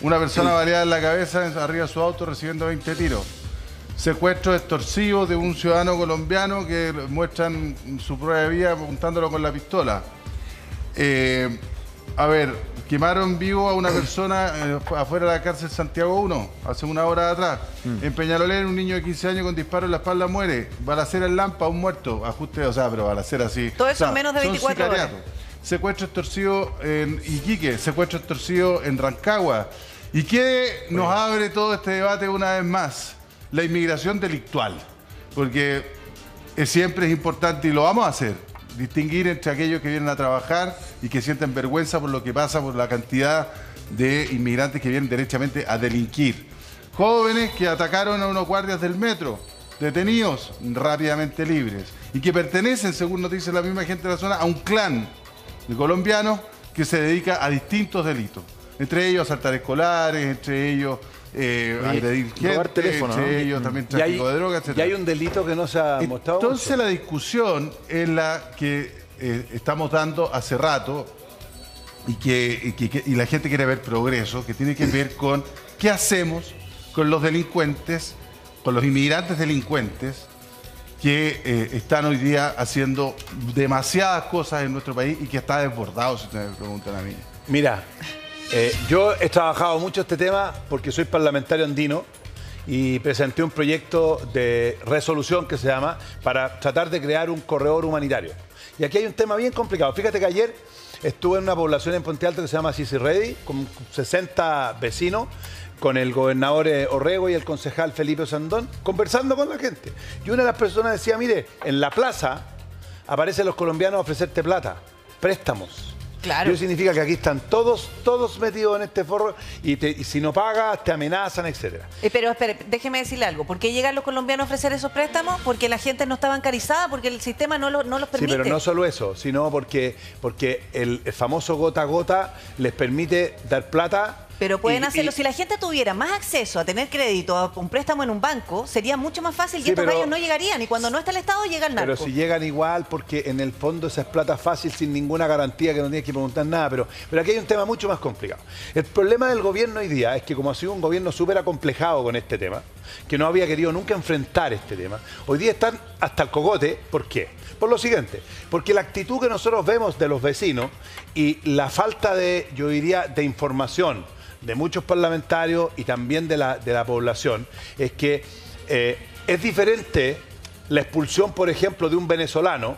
Una persona baleada en la cabeza arriba de su auto recibiendo 20 tiros. Secuestros extorsivos de un ciudadano colombiano que muestran su prueba de vida apuntándolo con la pistola. Quemaron vivo a una persona afuera de la cárcel Santiago 1, hace una hora atrás. En Peñalolén, un niño de 15 años con disparo en la espalda muere. Balacera en Lampa, un muerto. Ajuste, pero balacera así. Todo eso en menos de 24 horas. Secuestro extorsivo en Iquique, secuestro extorsivo en Rancagua. ¿Y qué nos abre todo este debate una vez más? La inmigración delictual. Porque siempre es importante, y lo vamos a hacer, distinguir entre aquellos que vienen a trabajar y que sienten vergüenza por lo que pasa, por la cantidad de inmigrantes que vienen derechamente a delinquir. Jóvenes que atacaron a unos guardias del metro, detenidos, rápidamente libres, y que pertenecen, según nos dice la misma gente de la zona, a un clan de colombianos que se dedica a distintos delitos. Entre ellos asaltar escolares, entre ellos agredir gente, teléfono, entre ellos también tráfico de drogas, etc. Y hay un delito que no se ha mostrado. Entonces la discusión es la que estamos dando hace rato y la gente quiere ver progreso, que tiene que ver con qué hacemos con los delincuentes, con los inmigrantes delincuentes que están hoy día haciendo demasiadas cosas en nuestro país y que está desbordado, si ustedes me preguntan a mí. Mira, yo he trabajado mucho este tema porque soy parlamentario andino y presenté un proyecto de resolución que se llama para tratar de crear un corredor humanitario. Y aquí hay un tema bien complicado. Fíjate que ayer estuve en una población en Puente Alto que se llama Sisirredi, con 60 vecinos, con el gobernador Orrego y el concejal Felipe Sandón, conversando con la gente. Y una de las personas decía, mire, en la plaza aparecen los colombianos a ofrecerte plata, préstamos. Claro. Eso significa que aquí están todos metidos en este forro y si no pagas te amenazan, etcétera. Pero espere, déjeme decirle algo. ¿Por qué llegan los colombianos a ofrecer esos préstamos? Porque la gente no está bancarizada, porque el sistema no los permite. Sí, pero no solo eso, sino porque el famoso gota a gota les permite dar plata. Pero pueden hacerlo. Si la gente tuviera más acceso a tener crédito, a un préstamo en un banco, sería mucho más fácil y estos gallos no llegarían. Y cuando no está el Estado, llega el narco. Pero si llegan igual, porque en el fondo esa es plata fácil, sin ninguna garantía, que no tienes que preguntar nada. Pero aquí hay un tema mucho más complicado. El problema del gobierno hoy día es que como ha sido un gobierno súper acomplejado con este tema, que no había querido nunca enfrentar este tema, hoy día están hasta el cogote. ¿Por qué? Por lo siguiente, porque la actitud que nosotros vemos de los vecinos y la falta de, yo diría, de información de muchos parlamentarios y también de la población, es que es diferente la expulsión, por ejemplo, de un venezolano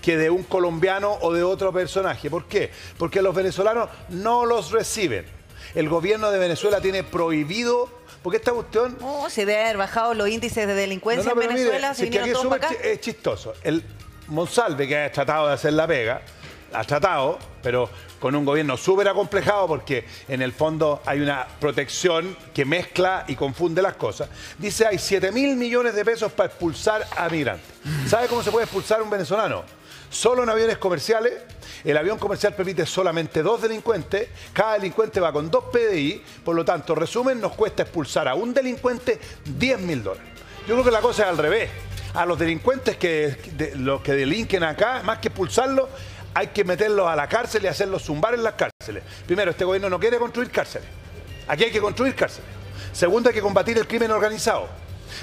que de un colombiano o de otro personaje. ¿Por qué? Porque los venezolanos no los reciben. El gobierno de Venezuela tiene prohibido, porque esta cuestión... se debe haber bajado los índices de delincuencia en Venezuela, mire, se vinieron todos para acá. Es chistoso. El Monsalve, que ha tratado de hacer la pega, ha tratado, pero con un gobierno súper acomplejado porque en el fondo hay una protección que mezcla y confunde las cosas. Dice, hay 7.000 millones de pesos para expulsar a migrantes. ¿Sabe cómo se puede expulsar a un venezolano? Solo en aviones comerciales. El avión comercial permite solamente 2 delincuentes. Cada delincuente va con 2 PDI. Por lo tanto, resumen, nos cuesta expulsar a un delincuente $10.000. Yo creo que la cosa es al revés. A los delincuentes los que delinquen acá, más que expulsarlos, hay que meterlos a la cárcel y hacerlos zumbar en las cárceles. Primero, este gobierno no quiere construir cárceles. Aquí hay que construir cárceles. Segundo, hay que combatir el crimen organizado.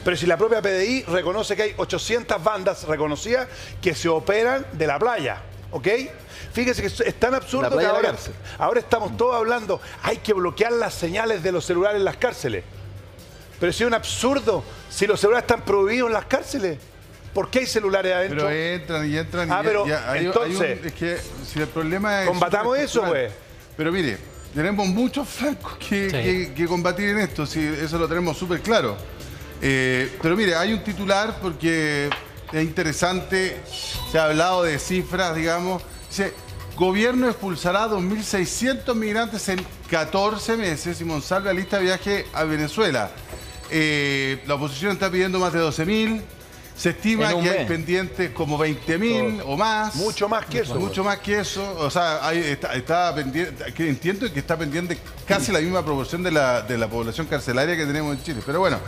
Pero si la propia PDI reconoce que hay 800 bandas reconocidas que se operan de la playa, ¿ok? Fíjese que es tan absurdo que ahora estamos todos hablando, hay que bloquear las señales de los celulares en las cárceles. Pero si es un absurdo, si los celulares están prohibidos en las cárceles, ¿por qué hay celulares adentro? Pero entran. Pero entonces, es que si el problema es... combatamos eso, pues. Pero mire, tenemos muchos flancos que combatir en esto, si eso lo tenemos súper claro. Pero mire, hay un titular porque es interesante, se ha hablado de cifras, digamos. Dice, gobierno expulsará 2.600 migrantes en 14 meses y Monsalve alista viaje a Venezuela. La oposición está pidiendo más de 12.000. Se estima que hay pendientes como 20.000 o más. Mucho más que eso. Mucho más que eso. O sea, está pendiente, que entiendo que está pendiente casi la misma proporción de la población carcelaria que tenemos en Chile. Pero bueno,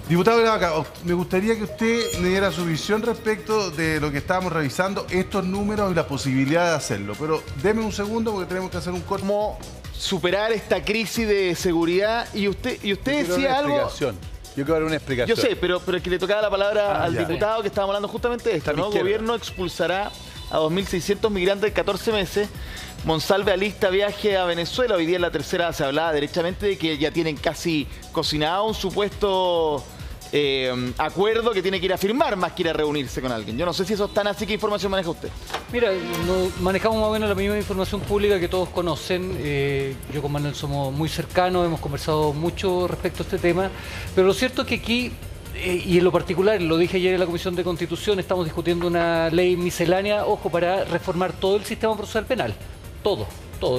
diputado Gravaca, me gustaría que usted me diera su visión respecto de lo que estábamos revisando, estos números y la posibilidad de hacerlo. Pero deme un segundo porque tenemos que hacer un corte. ¿Cómo superar esta crisis de seguridad. Y usted decía algo... Yo quiero dar una explicación. Yo sé, pero es que le tocaba la palabra al diputado que estábamos hablando justamente de esto, ¿no? El gobierno expulsará a 2.600 migrantes en 14 meses. Monsalve alista viaje a Venezuela. Hoy día en la tercera se hablaba derechamente de que ya tienen casi cocinado un supuesto acuerdo que tiene que ir a firmar más que ir a reunirse con alguien. Yo no sé si eso es tan así. ¿Qué información maneja usted? Mira, manejamos más o menos la misma información pública que todos conocen. Yo con Manuel somos muy cercanos, hemos conversado mucho respecto a este tema, pero lo cierto es que aquí, y en lo particular, lo dije ayer en la Comisión de Constitución, estamos discutiendo una ley miscelánea, ojo, para reformar todo el sistema procesal penal, todo,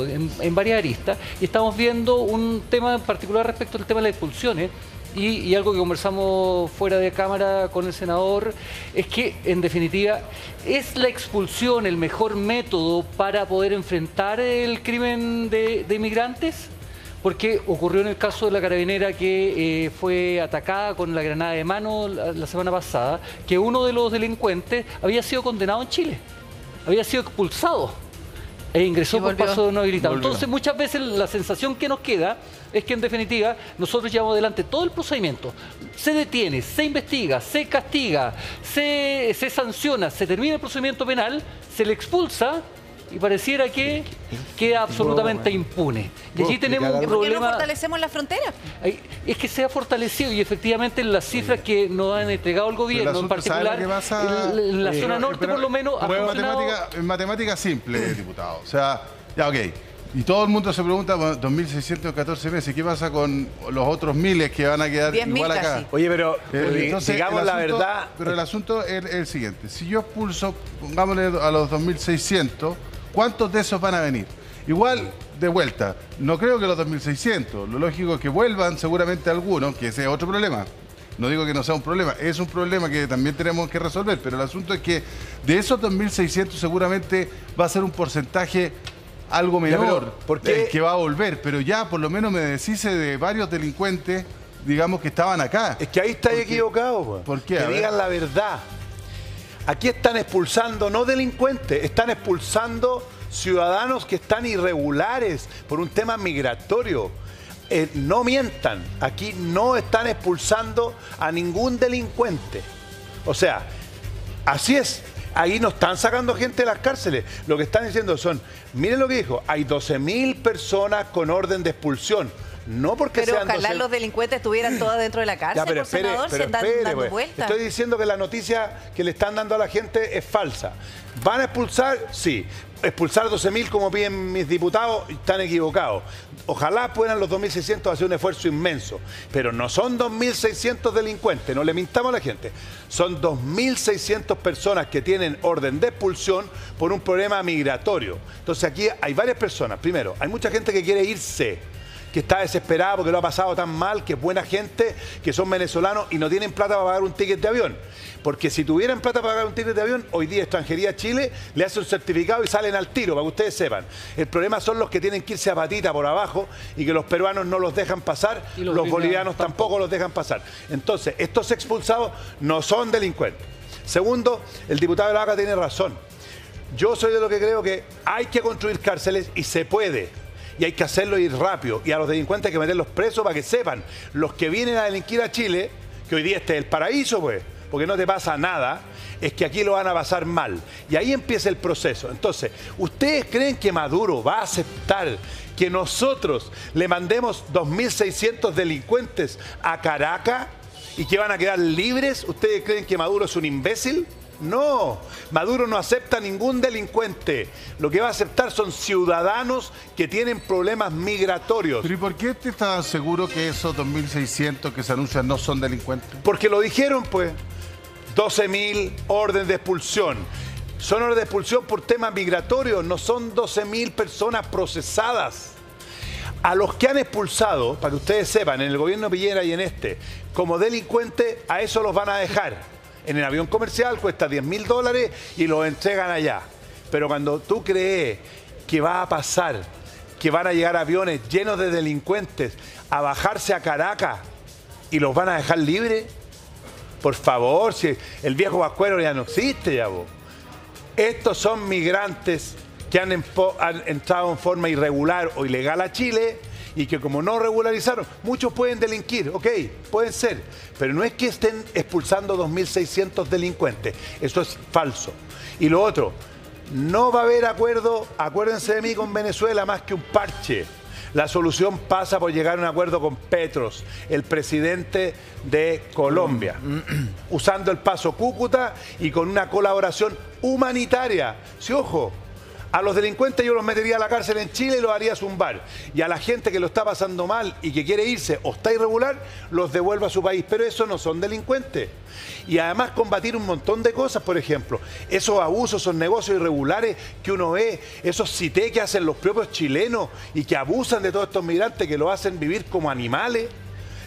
en varias aristas, y estamos viendo un tema en particular respecto al tema de las expulsiones. Y algo que conversamos fuera de cámara con el senador es que, en definitiva, ¿es la expulsión el mejor método para poder enfrentar el crimen de inmigrantes? Porque ocurrió en el caso de la carabinera que fue atacada con la granada de mano la semana pasada, que uno de los delincuentes había sido condenado en Chile, había sido expulsado e ingresó por paso no habilitado. Entonces, muchas veces la sensación que nos queda es que, en definitiva, nosotros llevamos adelante todo el procedimiento. Se detiene, se investiga, se castiga, se sanciona, se termina el procedimiento penal, se le expulsa y pareciera que queda absolutamente impune. Y allí tenemos un problema. ¿Por qué no fortalecemos la frontera? Es que se ha fortalecido y efectivamente las cifras que nos han entregado el gobierno, en particular en la zona norte, por lo menos, en matemática simple, diputado. O sea, ya, ok. Y todo el mundo se pregunta, 2.614 meses, ¿qué pasa con los otros miles que van a quedar igual acá? Casi. Oye, pero digamos la verdad. Pero el asunto es el siguiente. Si yo expulso, pongámosle a los 2.600, ¿cuántos de esos van a venir? Igual, de vuelta, no creo que los 2.600. Lo lógico es que vuelvan seguramente algunos, que ese es otro problema. No digo que no sea un problema, es un problema que también tenemos que resolver. Pero el asunto es que de esos 2.600 seguramente va a ser un porcentaje algo menor, porque que va a volver, pero ya por lo menos me deshice de varios delincuentes, digamos, que estaban acá. Es que ahí está equivocado, pues. ¿Por qué? Que digan la verdad. Aquí están expulsando no delincuentes, están expulsando ciudadanos que están irregulares por un tema migratorio. No mientan, aquí no están expulsando a ningún delincuente. O sea, así es. Ahí no están sacando gente de las cárceles. Lo que están diciendo son, miren lo que dijo, hay 12.000 personas con orden de expulsión. No porque pero sean ojalá los delincuentes estuvieran todas dentro de la cárcel, ya, pero senador, se están dando vueltas. Estoy diciendo que la noticia que le están dando a la gente es falsa. ¿Van a expulsar? Sí. Expulsar 12.000 como piden mis diputados, están equivocados. Ojalá puedan los 2.600 hacer un esfuerzo inmenso, pero no son 2.600 delincuentes, no le mintamos a la gente. Son 2.600 personas que tienen orden de expulsión por un problema migratorio. Entonces aquí hay varias personas. Primero, hay mucha gente que quiere irse, que está desesperada porque lo ha pasado tan mal, que es buena gente, que son venezolanos y no tienen plata para pagar un ticket de avión. Porque si tuvieran plata para pagar un ticket de avión, hoy día Extranjería Chile le hace un certificado y salen al tiro, para que ustedes sepan. El problema son los que tienen que irse a patita por abajo y que los peruanos no los dejan pasar, y los bolivianos tampoco los dejan pasar. Entonces, estos expulsados no son delincuentes. Segundo, el diputado de la Vaca tiene razón. Yo soy de lo que creo que hay que construir cárceles y se puede. Y hay que hacerlo ir rápido. Y a los delincuentes hay que meterlos presos para que sepan, los que vienen a delinquir a Chile, que hoy día este es el paraíso, pues, porque no te pasa nada, es que aquí lo van a pasar mal. Y ahí empieza el proceso. Entonces, ¿ustedes creen que Maduro va a aceptar que nosotros le mandemos 2.600 delincuentes a Caracas y que van a quedar libres? ¿Ustedes creen que Maduro es un imbécil? No, Maduro no acepta ningún delincuente. Lo que va a aceptar son ciudadanos que tienen problemas migratorios. ¿Pero y por qué te estás seguro que esos 2.600 que se anuncian no son delincuentes? Porque lo dijeron, pues. 12.000 órdenes de expulsión. Son órdenes de expulsión por temas migratorios, no son 12.000 personas procesadas. A los que han expulsado, para que ustedes sepan, en el gobierno Piñera y en este, como delincuentes, a eso los van a dejar. En el avión comercial cuesta $10.000 y los entregan allá. Pero cuando tú crees que va a pasar, que van a llegar aviones llenos de delincuentes a bajarse a Caracas y los van a dejar libres, por favor, si el viejo vascuero ya no existe ya vos. Estos son migrantes que que han entrado en forma irregular o ilegal a Chile y que como no regularizaron, muchos pueden delinquir, ok, pueden ser, pero no es que estén expulsando 2.600 delincuentes, eso es falso. Y lo otro, no va a haber acuerdo, acuérdense de mí, con Venezuela más que un parche. La solución pasa por llegar a un acuerdo con Petros, el presidente de Colombia, usando el paso Cúcuta y con una colaboración humanitaria. Sí, ojo, a los delincuentes yo los metería a la cárcel en Chile y los haría zumbar. Y a la gente que lo está pasando mal y que quiere irse o está irregular, los devuelvo a su país. Pero esos no son delincuentes. Y además combatir un montón de cosas, por ejemplo, esos abusos, esos negocios irregulares que uno ve, esos cité que hacen los propios chilenos y que abusan de todos estos migrantes que lo hacen vivir como animales.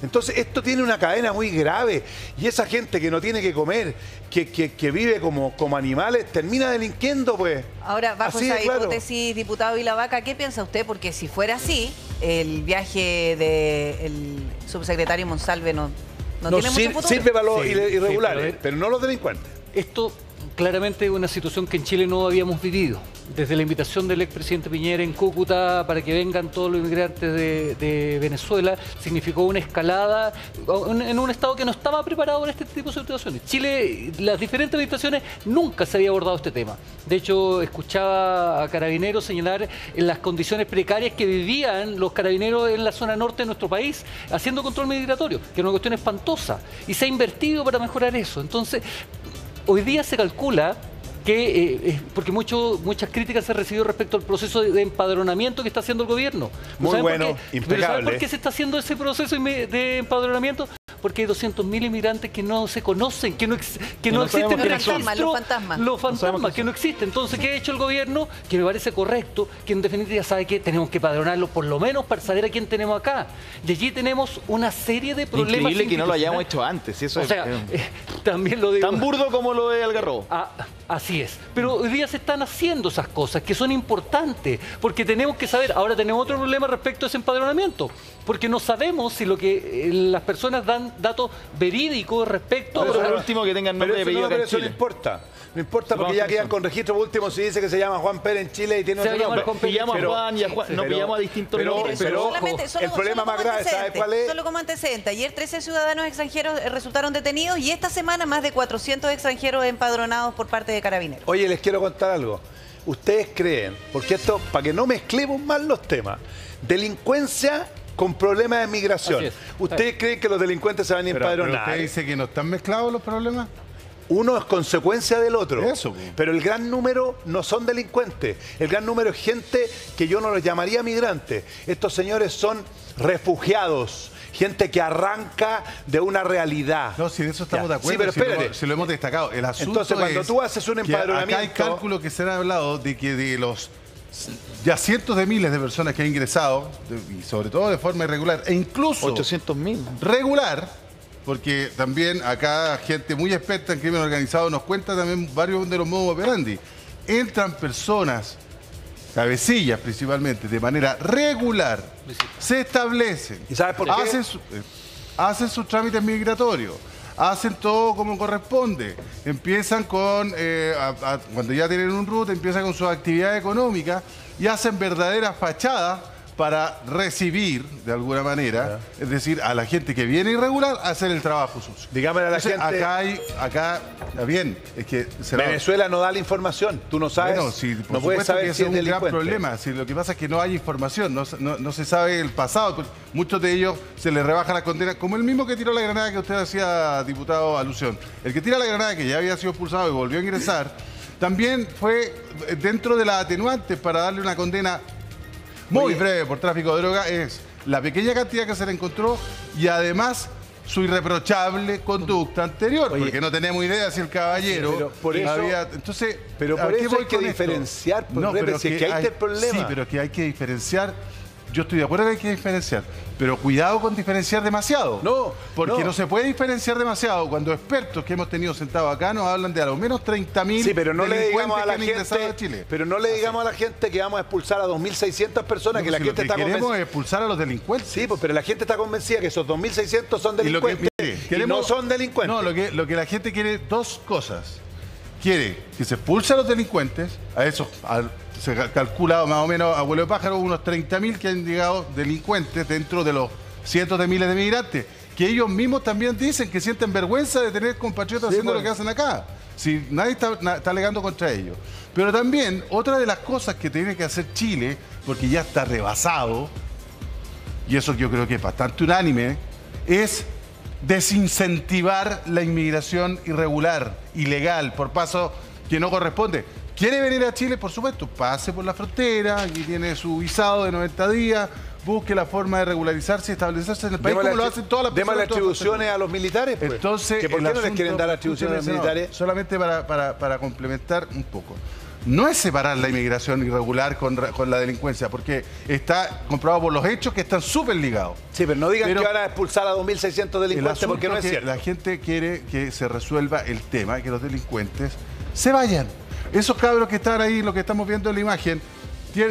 Entonces esto tiene una cadena muy grave y esa gente que no tiene que comer, que vive como animales, termina delinquiendo, pues. Ahora, bajo esa hipótesis, diputado Vilavaca, ¿qué piensa usted? Porque si fuera así, el viaje del subsecretario Monsalve no tiene mucho futuro. Sirve para los irregulares, pero no los delincuentes. Esto claramente es una situación que en Chile no habíamos vivido. Desde la invitación del expresidente Piñera en Cúcuta para que vengan todos los inmigrantes de Venezuela, significó una escalada en un estado que no estaba preparado para este tipo de situaciones. Chile, las diferentes administraciones, nunca se había abordado este tema. De hecho, escuchaba a carabineros señalar en las condiciones precarias que vivían los carabineros en la zona norte de nuestro país, haciendo control migratorio, que es una cuestión espantosa. Y se ha invertido para mejorar eso. Entonces, hoy día se calcula que, porque muchas críticas se han recibido respecto al proceso de empadronamiento que está haciendo el gobierno. Muy bueno, impecable. ¿Saben por qué se está haciendo ese proceso de empadronamiento? Porque hay 200.000 inmigrantes que no se conocen, que no existen los fantasmas. Los fantasmas que no existen. Entonces, ¿qué ha hecho el gobierno? Que me parece correcto, que en definitiva sabe que tenemos que empadronarlos por lo menos para saber a quién tenemos acá. Y allí tenemos una serie de problemas. Increíble que no lo hayamos hecho antes. Eso también lo digo. Tan burdo como lo de Algarrobo. Así es. Pero hoy día se están haciendo esas cosas que son importantes, porque tenemos que saber. Ahora tenemos otro problema respecto a ese empadronamiento, porque no sabemos si lo que las personas dan datos verídicos respecto a lo último que tengan nombre de apellido. Pero eso no importa. No importa porque ya quedan con registro último si dice que se llama Juan Pérez en Chile y tiene otro nombre. Pillamos a Juan y a Juan, no pillamos a distintos nombres. Pero el problema más grave, ¿sabes cuál es? Solo como antecedente. Ayer 13 ciudadanos extranjeros resultaron detenidos y esta semana más de 400 extranjeros empadronados por parte de Carabineros. Oye, les quiero contar algo. Ustedes creen, porque esto, para que no mezclemos mal los temas, delincuencia con problemas de migración. ¿Ustedes creen que los delincuentes se van a empadronar? ¿Pero usted dice que no están mezclados los problemas? Uno es consecuencia del otro. Eso. Pero el gran número no son delincuentes. El gran número es gente que yo no los llamaría migrantes. Estos señores son refugiados. Gente que arranca de una realidad. No, si de eso estamos de acuerdo. Sí, pero espérate. Si lo hemos destacado. El asunto entonces, cuando tú haces un empadronamiento... Acá hay cálculos que se han hablado de que de los ya cientos de miles de personas que han ingresado, y sobre todo de forma irregular, e incluso 800.000 regular, porque también acá gente muy experta en crimen organizado nos cuenta también varios de los modos operandi. Entran personas, cabecillas principalmente, de manera regular, se establecen, ¿y sabes por qué? Hacen sus trámites migratorios, hacen todo como corresponde, empiezan con, cuando ya tienen un root, empiezan con sus actividades económicas y hacen verdaderas fachadas para recibir, de alguna manera, es decir, a la gente que viene irregular, a hacer el trabajo sucio. Dígame a la gente... Acá, está bien, es que... Venezuela no da la información, tú no sabes, bueno, sí, no puedes saber que si es un gran delincuente. problema. Si lo que pasa es que no hay información, no se sabe el pasado. Muchos de ellos se les rebaja la condena, como el mismo que tiró la granada que usted hacía, diputado, alusión. El que tira la granada, que ya había sido expulsado y volvió a ingresar, también fue dentro de las atenuantes para darle una condena muy breve por tráfico de droga, es la pequeña cantidad que se le encontró y además su irreprochable conducta anterior, porque no tenemos idea si el caballero pero por eso hay que diferenciar, si es que ahí está el problema. Sí, pero que hay que diferenciar. Yo estoy de acuerdo que hay que diferenciar, pero cuidado con diferenciar demasiado. Porque no se puede diferenciar demasiado cuando expertos que hemos tenido sentados acá nos hablan de a lo menos 30.000 sí, pero no le digamos a la gente a Chile. Pero no le digamos a la gente que vamos a expulsar a 2.600 personas, que la gente está convencida. Queremos expulsar a los delincuentes. Sí, pero la gente está convencida que esos 2.600 son delincuentes y no son delincuentes. No, lo que la gente quiere, dos cosas. Quiere que se expulse a los delincuentes, a esos se ha calculado más o menos, abuelo de pájaro, unos 30.000 que han llegado delincuentes dentro de los cientos de miles de migrantes, que ellos mismos también dicen que sienten vergüenza de tener compatriotas haciendo lo que hacen acá. Si nadie está alegando contra ellos. Pero también, otra de las cosas que tiene que hacer Chile, porque ya está rebasado, y eso yo creo que es bastante unánime, es desincentivar la inmigración irregular, ilegal, por paso que no corresponde. ¿Quiere venir a Chile? Por supuesto, pase por la frontera, aquí tiene su visado de 90 días, busque la forma de regularizarse y establecerse en el país como lo hacen todas las personas. Demos las atribuciones a los militares, pues. Entonces, ¿por qué no les quieren dar atribuciones a los militares? Solamente para complementar un poco. No es separar la inmigración irregular con la delincuencia, porque está comprobado por los hechos que están súper ligados. Sí, pero no digan que van a expulsar a 2.600 delincuentes porque no es cierto. La gente quiere que se resuelva el tema, que los delincuentes se vayan. Esos cabros que están ahí, lo que estamos viendo en la imagen,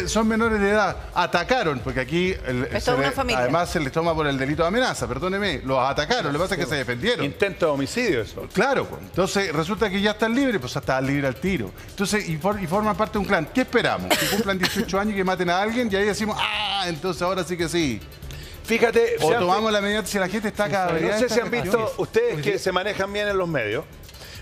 son menores de edad, atacaron, porque aquí además se les toma por el delito de amenaza, perdóneme, los atacaron, lo que pasa es que se defendieron. Intento de homicidio eso. Claro, entonces resulta que ya están libres, pues estaban libres al tiro. Entonces, y forman parte de un clan. ¿Qué esperamos? Que cumplan 18 años y que maten a alguien y ahí decimos, entonces ahora sí que sí. Fíjate, o tomamos la medida si la gente está cada vez. No sé si han visto, ustedes que se manejan bien en los medios,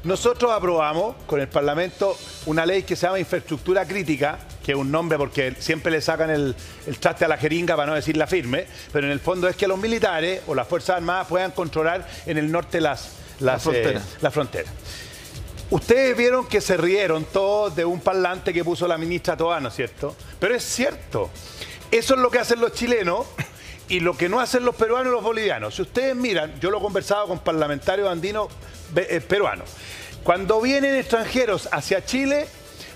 nosotros aprobamos con el Parlamento una ley que se llama Infraestructura Crítica, que es un nombre porque siempre le sacan el traste a la jeringa para no decir la firme, pero en el fondo es que los militares o las Fuerzas Armadas puedan controlar en el norte la frontera. Ustedes vieron que se rieron todos de un parlante que puso la ministra Toá, ¿no es cierto? Pero es cierto, eso es lo que hacen los chilenos y lo que no hacen los peruanos y los bolivianos. Si ustedes miran, yo lo he conversado con parlamentarios andinos peruanos. Cuando vienen extranjeros hacia Chile,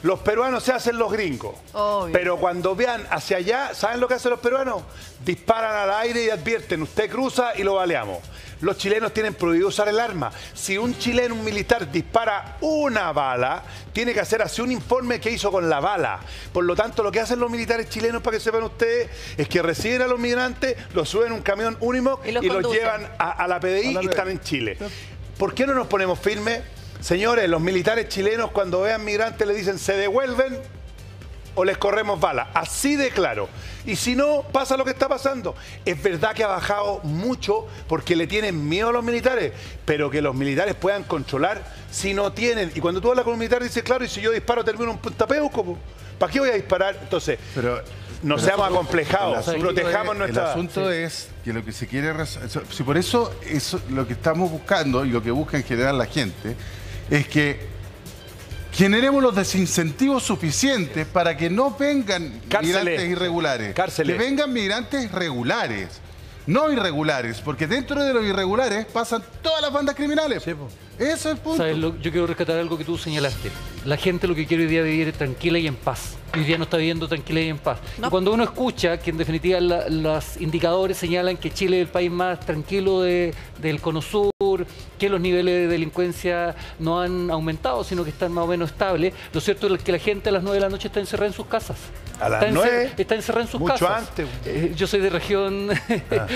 los peruanos se hacen los gringos. Obvio. Pero cuando vean hacia allá, ¿saben lo que hacen los peruanos? Disparan al aire y advierten, usted cruza y lo baleamos. Los chilenos tienen prohibido usar el arma. Si un chileno, un militar, dispara una bala, tiene que hacer así un informe que hizo con la bala. Por lo tanto, lo que hacen los militares chilenos, para que sepan ustedes, es que reciben a los migrantes, los suben en un camión Unimog y los llevan a la PDI y están en Chile. ¿Por qué no nos ponemos firmes? Señores, los militares chilenos cuando vean migrantes le dicen se devuelven o les corremos balas. Así de claro. Y si no, pasa lo que está pasando. Es verdad que ha bajado mucho porque le tienen miedo a los militares, pero que los militares puedan controlar si no tienen. Y cuando tú hablas con un militar dices, claro, y si yo disparo termino en Punta Peuco, ¿para qué voy a disparar? Entonces, no seamos acomplejados, protejamos nuestra... El asunto es que lo que se quiere... Si por eso lo que estamos buscando y lo que busca en general la gente es que generemos los desincentivos suficientes para que no vengan migrantes irregulares. Que vengan migrantes regulares, no irregulares, porque dentro de los irregulares pasan todas las bandas criminales. Sí, ese es el punto. ¿Sabes? Yo quiero rescatar algo que tú señalaste. La gente lo que quiere hoy día vivir es tranquila y en paz. Hoy día no está viviendo tranquila y en paz. No. Y cuando uno escucha que en definitiva los indicadores señalan que Chile es el país más tranquilo del Cono Sur, que los niveles de delincuencia no han aumentado, sino que están más o menos estables, lo cierto es que la gente a las 9 de la noche está encerrada en sus casas. ¿A las 9? Está encerrada en sus casas. Mucho antes. Yo soy de región,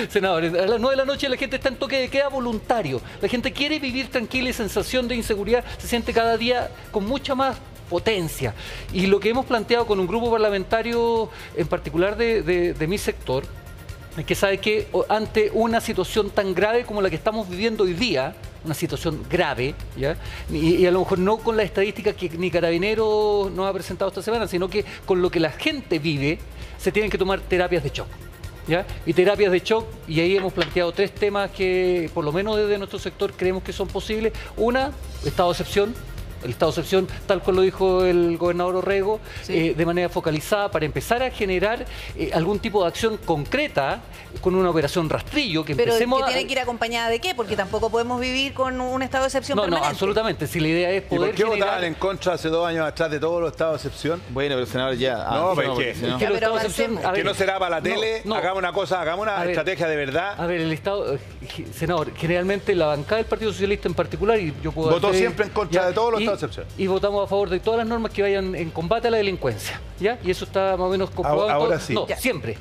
senadores. A las 9 de la noche la gente está en toque de queda voluntario. La gente quiere vivir tranquila y sensación de inseguridad se siente cada día con mucha más potencia. Y lo que hemos planteado con un grupo parlamentario en particular de mi sector es que sabe que ante una situación tan grave como la que estamos viviendo hoy día, una situación grave, ¿ya? Y a lo mejor no con la estadística que ni Carabineros nos ha presentado esta semana, sino que con lo que la gente vive, se tienen que tomar terapias de shock. ¿Ya? Y terapias de shock, y ahí hemos planteado 3 temas que por lo menos desde nuestro sector creemos que son posibles. Una, estado de excepción. El estado de excepción, tal cual lo dijo el gobernador Orrego, de manera focalizada para empezar a generar algún tipo de acción concreta con una operación rastrillo que empecemos. Pero que tiene que ir acompañada de qué, porque tampoco podemos vivir con un estado de excepción permanente. No, absolutamente. Si la idea es poder. ¿Y por qué votaban en contra hace 2 años atrás de todos los estados de excepción? Bueno, pero senador ya. Que no será para la tele. Hagamos una cosa, hagamos una estrategia de verdad. A ver, el estado, senador, generalmente la bancada del Partido Socialista en particular, y yo puedo votó siempre en contra de todos los estados. Y votamos a favor de todas las normas que vayan en combate a la delincuencia, ¿ya? Y eso está más o menos comprobado. Ahora sí. No, siempre.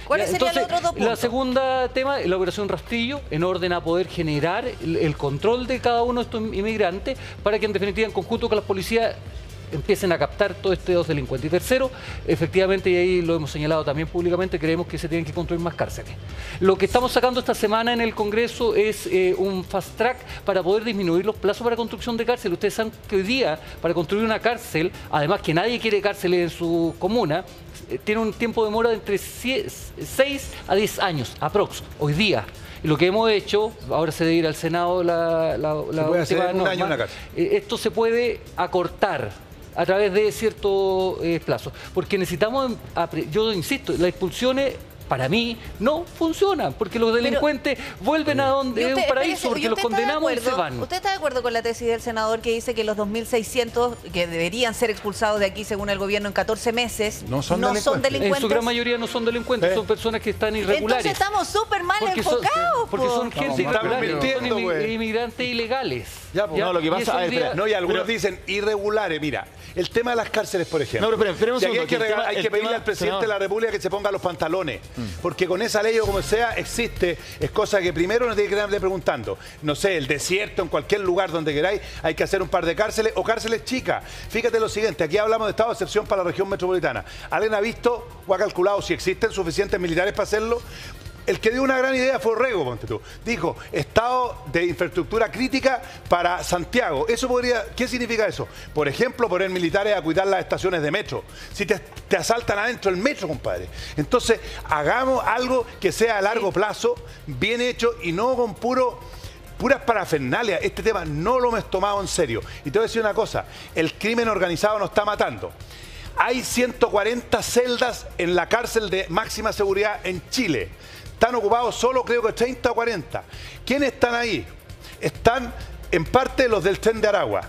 ¿Cuáles serían los otros 2 puntos? La segunda tema es la operación Rastrillo, en orden a poder generar el control de cada uno de estos inmigrantes para que en definitiva en conjunto con las policías empiecen a captar todos estos delincuentes. Y tercero, efectivamente, y ahí lo hemos señalado también públicamente, creemos que se tienen que construir más cárceles. Lo que estamos sacando esta semana en el Congreso es un fast track para poder disminuir los plazos para construcción de cárceles. Ustedes saben que hoy día, para construir una cárcel, además que nadie quiere cárceles en su comuna, tiene un tiempo de demora de entre 6 a 10 años, aprox, hoy día. Y lo que hemos hecho, ahora se debe ir al Senado la última norma, esto se puede acortar a través de ciertos plazos. Porque necesitamos, yo insisto, las expulsiones para mí no funcionan, porque los delincuentes vuelven a donde es un paraíso, porque los condenamos y se van. ¿Usted está de acuerdo con la tesis del senador que dice que los 2.600 que deberían ser expulsados de aquí según el gobierno en 14 meses no son delincuentes? En su gran mayoría no son delincuentes, son personas que están irregulares. Entonces estamos súper mal enfocados. Porque son gente irregular, son inmigrantes ilegales. Ya, no, lo que pasa y algunos dicen irregulares. Mira, el tema de las cárceles, por ejemplo. No, pero hay que pedirle al presidente de la República que se ponga los pantalones. Porque con esa ley o como sea existe, es cosa que primero nos tiene que quedar preguntando. No sé, el desierto, en cualquier lugar donde queráis, hay que hacer un par de cárceles o cárceles chicas. Fíjate lo siguiente, aquí hablamos de estado de excepción para la región metropolitana. ¿Alguien ha visto o ha calculado si existen suficientes militares para hacerlo? El que dio una gran idea fue Orrego, ponte tú. Dijo, estado de infraestructura crítica para Santiago. Eso podría, ¿qué significa eso? Por ejemplo, poner militares a cuidar las estaciones de metro. Si te asaltan adentro del metro, compadre. Entonces, hagamos algo que sea a largo plazo, bien hecho y no con puras parafernalias. Este tema no lo hemos tomado en serio. Y te voy a decir una cosa, el crimen organizado nos está matando. Hay 140 celdas en la cárcel de máxima seguridad en Chile. Están ocupados solo creo que 30 o 40. ¿Quiénes están ahí? Están en parte los del Tren de Aragua.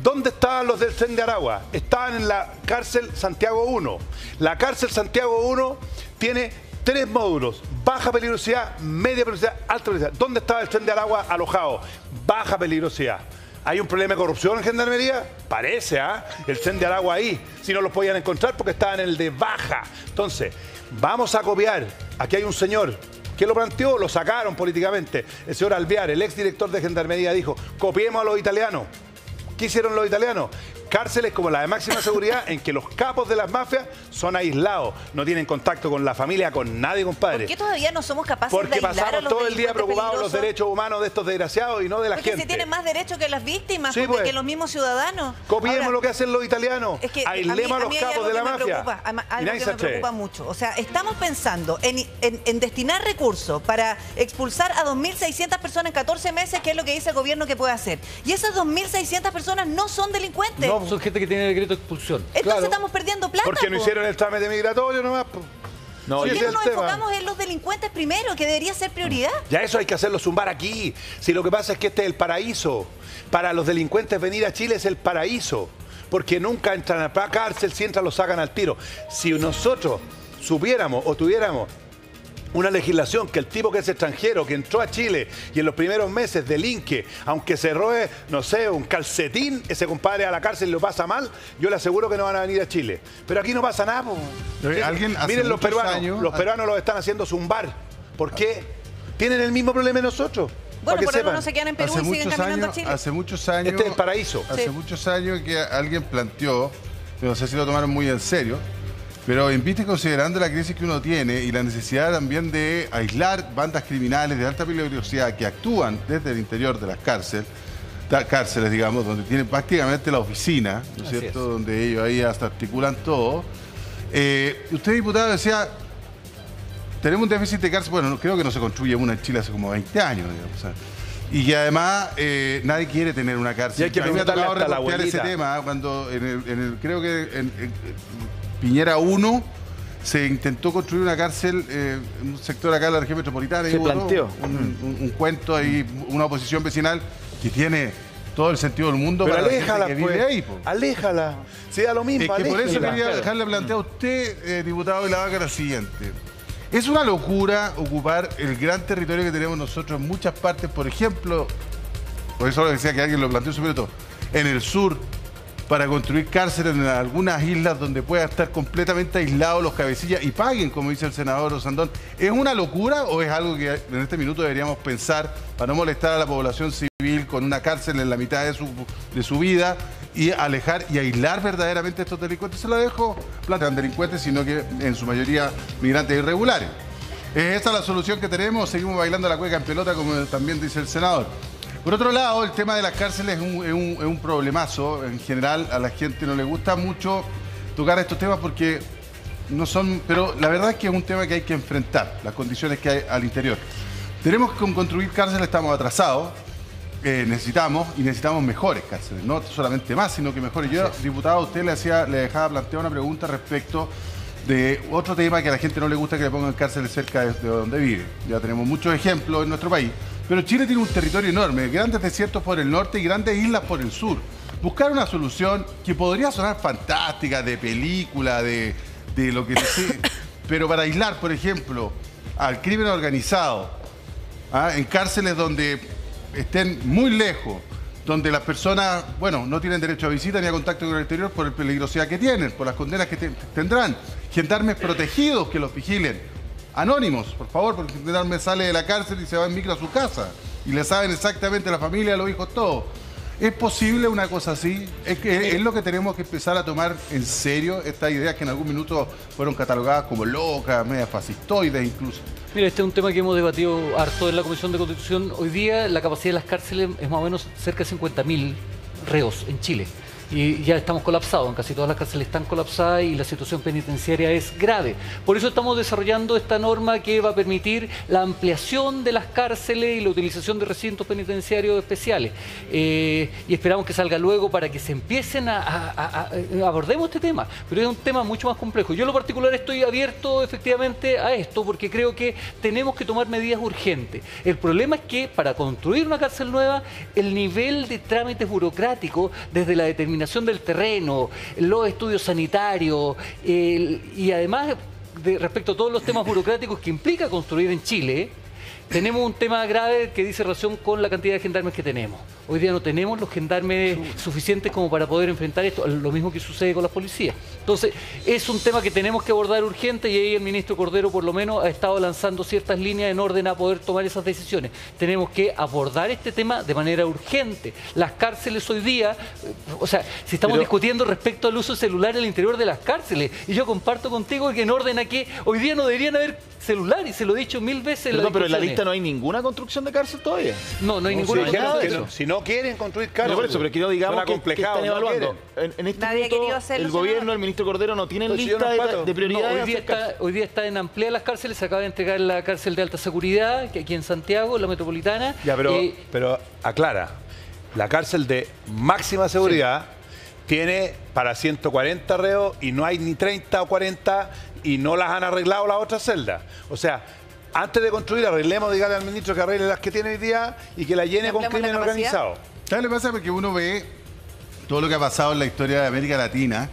¿Dónde estaban los del Tren de Aragua? Estaban en la cárcel Santiago 1. La cárcel Santiago 1 tiene 3 módulos. Baja peligrosidad, media peligrosidad, alta peligrosidad. ¿Dónde estaba el Tren de Aragua alojado? Baja peligrosidad. ¿Hay un problema de corrupción en Gendarmería? Parece, ¿ah? El Tren de Aragua ahí. Si no los podían encontrar porque estaban en el de baja. Entonces, vamos a copiar. Aquí hay un señor que lo planteó, lo sacaron políticamente. El señor Alvear, el exdirector de Gendarmería, dijo, copiemos a los italianos. ¿Qué hicieron los italianos? Cárceles como la de máxima seguridad en que los capos de las mafias son aislados, no tienen contacto con la familia, con nadie, compadre. ¿Por qué todavía no somos capaces de aislar a los delincuentes? Porque pasamos todo el día preocupados de los derechos humanos de estos desgraciados y no de la gente. Porque si tienen más derechos que las víctimas, que los mismos ciudadanos. Copiemos lo que hacen los italianos. Es que aislemos a los capos de la mafia. Algo que me preocupa mucho. O sea, estamos pensando en destinar recursos para expulsar a 2.600 personas en 14 meses, que es lo que dice el gobierno que puede hacer. Y esas 2.600 personas no son delincuentes. No, son gente que tiene decreto de expulsión. Entonces estamos perdiendo plata. Porque no hicieron el trámite migratorio nomás. No, ¿por qué no nos enfocamos en los delincuentes primero, que debería ser prioridad? Ya eso hay que hacerlo zumbar aquí. Si lo que pasa es que este es el paraíso. Para los delincuentes venir a Chile es el paraíso. Porque nunca entran a la cárcel, si entran los sacan al tiro. Si nosotros supiéramos o tuviéramos una legislación que el tipo que es extranjero, que entró a Chile y en los primeros meses delinque, aunque se robe, no sé, un calcetín, ese compadre a la cárcel y lo pasa mal, yo le aseguro que no van a venir a Chile. Pero aquí no pasa nada. Miren los peruanos, los peruanos los están haciendo zumbar. ¿Por qué? Tienen el mismo problema que nosotros. Bueno, por algo no se quedan en Perú y siguen caminando a Chile. Hace muchos años... Este es el paraíso. Hace muchos años que alguien planteó, no sé si lo tomaron muy en serio, pero en vista y considerando la crisis que uno tiene y la necesidad también de aislar bandas criminales de alta peligrosidad que actúan desde el interior de las cárceles, digamos, donde tienen prácticamente la oficina, ¿no es cierto? Donde ellos ahí hasta articulan todo. Usted, diputado, decía, tenemos un déficit de cárcel, bueno, creo que no se construye una en Chile hace como 20 años, digamos, ¿sabes? Y que además nadie quiere tener una cárcel. Y hay que a mí me ha tocado reportear ese tema cuando creo que en Piñera 1 se intentó construir una cárcel en un sector acá de la región metropolitana. Se planteó. Un cuento ahí, una oposición vecinal que tiene todo el sentido del mundo. Pero para aléjala, la gente que vive ahí, aléjala. Sí, da lo mismo. Es que por eso quería dejarle plantear a usted, diputado de la Vaca, lo siguiente. Es una locura ocupar el gran territorio que tenemos nosotros en muchas partes, por ejemplo, por eso lo decía que alguien lo planteó sobre todo, en el sur, para construir cárceles en algunas islas donde puedan estar completamente aislados los cabecillas y paguen, como dice el senador Osandón. ¿Es una locura o es algo que en este minuto deberíamos pensar para no molestar a la población civil con una cárcel en la mitad de su vida y alejar y aislar verdaderamente a estos delincuentes. Se lo dejo, plantean delincuentes, sino que en su mayoría migrantes irregulares. ¿Es esta la solución que tenemos? Seguimos bailando la cueca en pelota, como también dice el senador. Por otro lado, el tema de las cárceles es un problemazo. En general, a la gente no le gusta mucho tocar estos temas porque no son... Pero la verdad es que es un tema que hay que enfrentar, las condiciones que hay al interior. Tenemos que construir cárceles, estamos atrasados. Necesitamos mejores cárceles, no solamente más, sino que mejores. Yo, diputado, a usted le dejaba plantear una pregunta respecto de otro tema que a la gente no le gusta, que le pongan cárceles cerca de donde vive. Ya tenemos muchos ejemplos en nuestro país, pero Chile tiene un territorio enorme, grandes desiertos por el norte y grandes islas por el sur. Buscar una solución que podría sonar fantástica, de película, de lo que sea, pero para aislar, por ejemplo, al crimen organizado, en cárceles donde estén muy lejos, donde las personas, bueno, no tienen derecho a visita ni a contacto con el exterior por la peligrosidad que tienen, por las condenas que tendrán. Gendarmes protegidos que los vigilen. Anónimos, por favor, porque el gendarme sale de la cárcel y se va en micro a su casa. Y le saben exactamente la familia, los hijos, todo. ¿Es posible una cosa así? ¿Es lo que tenemos que empezar a tomar en serio? Estas ideas que en algún minuto fueron catalogadas como locas, medias fascistoides incluso. Mira, este es un tema que hemos debatido harto en la Comisión de Constitución. Hoy día la capacidad de las cárceles es más o menos cerca de 50.000 reos en Chile. Y ya estamos colapsados, en casi todas las cárceles están colapsadas y la situación penitenciaria es grave. Por eso estamos desarrollando esta norma que va a permitir la ampliación de las cárceles y la utilización de recintos penitenciarios especiales. Y esperamos que salga luego para que se empiecen abordemos este tema. Pero es un tema mucho más complejo. Yo en lo particular estoy abierto efectivamente a esto porque creo que tenemos que tomar medidas urgentes. El problema es que para construir una cárcel nueva, el nivel de trámites burocráticos desde la determinación del terreno, los estudios sanitarios y además respecto a todos los temas burocráticos que implica construir en Chile, tenemos un tema grave que dice relación con la cantidad de gendarmes que tenemos. Hoy día no tenemos los gendarmes suficientes como para poder enfrentar esto, lo mismo que sucede con las policías. Entonces, es un tema que tenemos que abordar urgente y ahí el ministro Cordero por lo menos ha estado lanzando ciertas líneas en orden a poder tomar esas decisiones. Tenemos que abordar este tema de manera urgente. Las cárceles hoy día, o sea, si estamos discutiendo respecto al uso celular en el interior de las cárceles, y yo comparto contigo que en orden a que hoy día no deberían haber celular, y se lo he dicho 1000 veces. Pero en la lista no hay ninguna construcción de cárcel todavía. No hay ninguna. Si no quieren construir cárcel. Por eso, pero que no digamos que están evaluando. En este punto, el gobierno, el ministro Cordero no tienen lista de prioridades. Hoy día está en ampliar las cárceles, se acaba de entregar la cárcel de alta seguridad, que aquí en Santiago, la metropolitana. Ya, pero aclara, la cárcel de máxima seguridad tiene para 140 reos y no hay ni 30 o 40 y no las han arreglado las otras celdas. O sea, antes de construir, arreglemos, dígale al ministro que arregle las que tiene hoy día y que la llene con crimen organizado. ¿Sabes lo que pasa? Porque uno ve todo lo que ha pasado en la historia de América Latina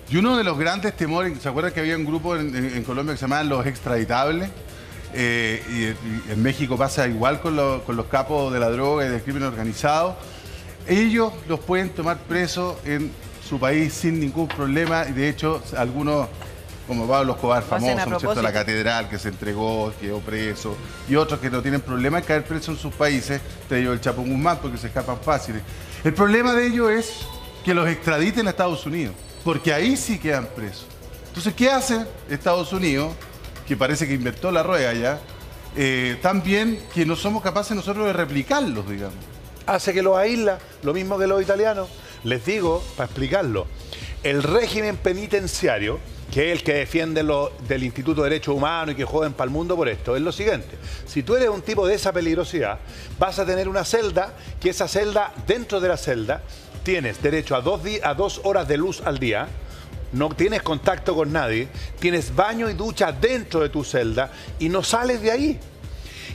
y uno de los grandes temores, ¿se acuerdan que había un grupo en Colombia que se llamaban los extraditables? Y en México pasa igual con los capos de la droga y del crimen organizado. Ellos los pueden tomar presos en su país sin ningún problema y de hecho algunos, como Pablo Escobar, famoso, ¿no es cierto? La catedral que se entregó, quedó preso, y otros que no tienen problema en caer presos en sus países, entre ellos el Chapo Guzmán, porque se escapan fáciles. El problema de ellos es que los extraditen a Estados Unidos, porque ahí sí quedan presos. Entonces, ¿qué hace Estados Unidos, que parece que inventó la rueda ya, también que no somos capaces nosotros de replicarlos, digamos? Hace que los aísla, lo mismo que los italianos. Les digo, para explicarlo, el régimen penitenciario, que es el que defiende del Instituto de Derechos Humanos y que joden para el mundo por esto, es lo siguiente. Si tú eres un tipo de esa peligrosidad, vas a tener una celda, que esa celda, dentro de la celda, tienes derecho a 2 horas de luz al día, no tienes contacto con nadie, tienes baño y ducha dentro de tu celda y no sales de ahí.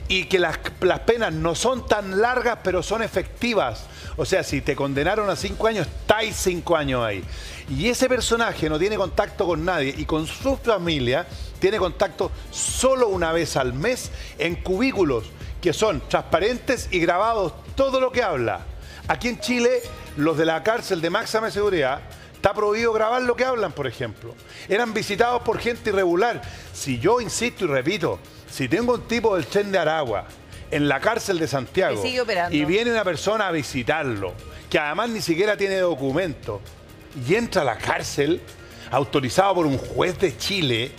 Y que las penas no son tan largas, pero son efectivas. O sea, si te condenaron a 5 años, estáis 5 años ahí. Y ese personaje no tiene contacto con nadie y con su familia tiene contacto solo una vez al mes en cubículos que son transparentes y grabados todo lo que habla. Aquí en Chile, los de la cárcel de máxima seguridad, está prohibido grabar lo que hablan, por ejemplo. Eran visitados por gente irregular. Si yo insisto y repito, si tengo un tipo del tren de Aragua en la cárcel de Santiago, que sigue operando, y viene una persona a visitarlo, que además ni siquiera tiene documento, y entra a la cárcel autorizado por un juez de Chile,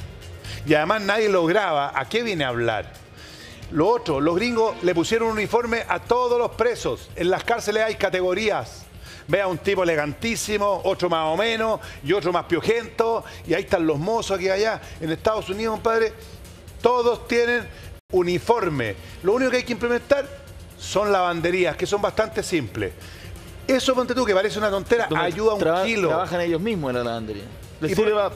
y además nadie lo graba, ¿a qué viene a hablar? Lo otro, los gringos le pusieron un uniforme a todos los presos. En las cárceles hay categorías. Ve a un tipo elegantísimo, otro más o menos, y otro más piojento, y ahí están los mozos aquí y allá. En Estados Unidos, compadre, todos tienen uniforme. Lo único que hay que implementar son lavanderías, que son bastante simples. Eso, ponte tú, que parece una tontera, ayuda un kilo. Trabajan ellos mismos en la lavandería.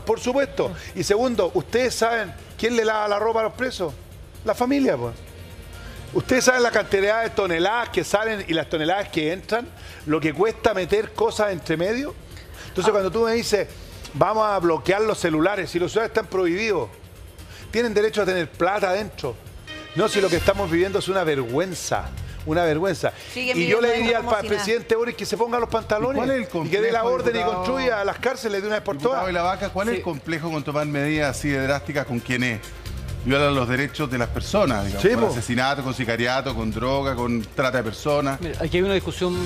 Por supuesto. Y segundo, ¿ustedes saben quién le lava la ropa a los presos? La familia, pues. Ustedes saben la cantidad de toneladas que salen y las toneladas que entran, lo que cuesta meter cosas entre medio. Entonces, cuando tú me dices, vamos a bloquear los celulares, si los celulares están prohibidos, tienen derecho a tener plata adentro. No, si lo que estamos viviendo es una vergüenza. Una vergüenza. Y yo le diría al presidente Boric que se ponga los pantalones y que dé la orden y construya las cárceles de una vez por todas. La Vaca, ¿cuál es el complejo con tomar medidas así de drásticas con quienes violan los derechos de las personas? Digamos, sí, con asesinato, con sicariato, con droga, con trata de personas. Mira, aquí hay una discusión,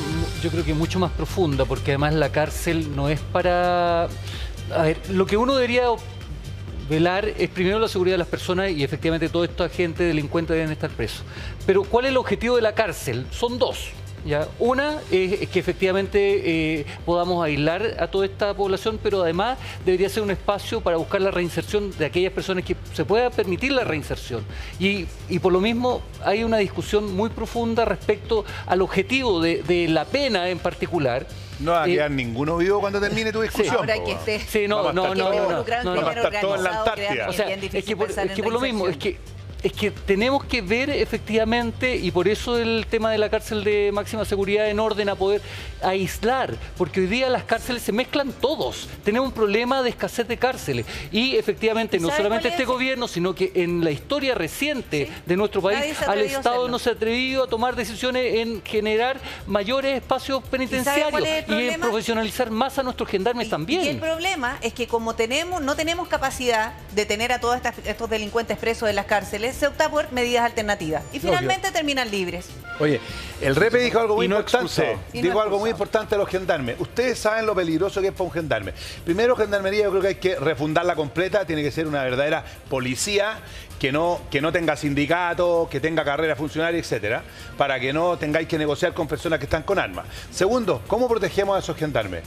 yo creo que mucho más profunda, porque además la cárcel no es para... A ver, lo que uno debería velar es primero la seguridad de las personas, y efectivamente toda esta gente delincuente deben estar presos. Pero ¿cuál es el objetivo de la cárcel? Son dos. ¿Ya? Una es que efectivamente podamos aislar a toda esta población, pero además debería ser un espacio para buscar la reinserción de aquellas personas que se pueda permitir la reinserción. Y por lo mismo hay una discusión muy profunda respecto al objetivo de la pena en particular. No va a quedar ninguno vivo cuando termine tu discusión. Ahora que esté... Sí, no. Vamos a estar todos en la Antártida. O sea, es que por lo mismo, es que tenemos que ver efectivamente, y por eso el tema de la cárcel de máxima seguridad en orden a poder aislar, porque hoy día las cárceles se mezclan todos. Tenemos un problema de escasez de cárceles, y efectivamente no solamente este gobierno, sino que en la historia reciente de nuestro país, al Estado no se ha atrevido a tomar decisiones en generar mayores espacios penitenciarios y en profesionalizar más a nuestros gendarmes también. Y el problema es que como no tenemos capacidad de tener a todos estos delincuentes presos en las cárceles, se opta por medidas alternativas y finalmente terminan libres. Oye, el Repe dijo algo muy importante. Dijo algo muy importante a los gendarmes. Ustedes saben lo peligroso que es para un gendarme. Primero, gendarmería, yo creo que hay que refundarla completa. Tiene que ser una verdadera policía que no tenga sindicato, que tenga carrera funcionaria, etcétera, para que no tengáis que negociar con personas que están con armas. Segundo, ¿cómo protegemos a esos gendarmes?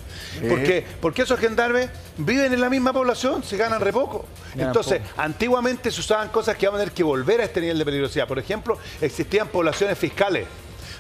Porque esos gendarmes viven en la misma población, se ganan re poco. Entonces, antiguamente se usaban cosas que vamos a tener que volver a este nivel de peligrosidad. Por ejemplo, existían poblaciones fiscales,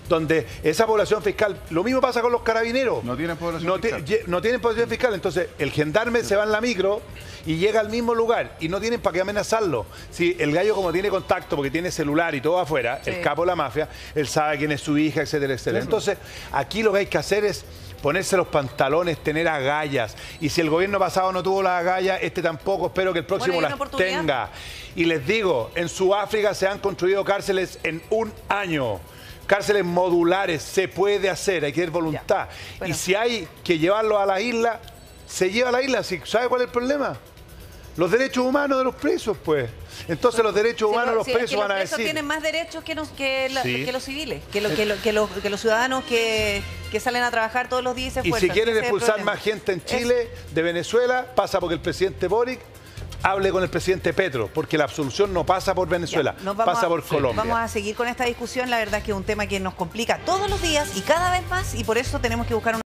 donde esa población fiscal, lo mismo pasa con los carabineros. No tienen población fiscal. No tienen población fiscal, entonces el gendarme se va en la micro y llega al mismo lugar y no tienen para qué amenazarlo. Si el gallo, como tiene contacto, porque tiene celular y todo afuera, el capo de la mafia, él sabe quién es su hija, etcétera, etcétera. Entonces, aquí lo que hay que hacer es ponerse los pantalones, tener agallas. Y si el gobierno pasado no tuvo las agallas, este tampoco, espero que el próximo las tenga. Y les digo, en Sudáfrica se han construido cárceles en un año. Cárceles modulares, se puede hacer, hay que tener voluntad. Bueno. Y si hay que llevarlo a la isla, se lleva a la isla. ¿Sabe cuál es el problema? Los derechos humanos de los presos, pues. Entonces los derechos humanos de los presos van a decir... Los presos tienen más derechos que los civiles, que los ciudadanos que salen a trabajar todos los días y se esfuerzan. Y si quieren expulsar más gente en Chile, de Venezuela, pasa porque el presidente Boric hable con el presidente Petro, porque la absolución no pasa por Venezuela, pasa por Colombia. Vamos a seguir con esta discusión, la verdad es que es un tema que nos complica todos los días y cada vez más, y por eso tenemos que buscar una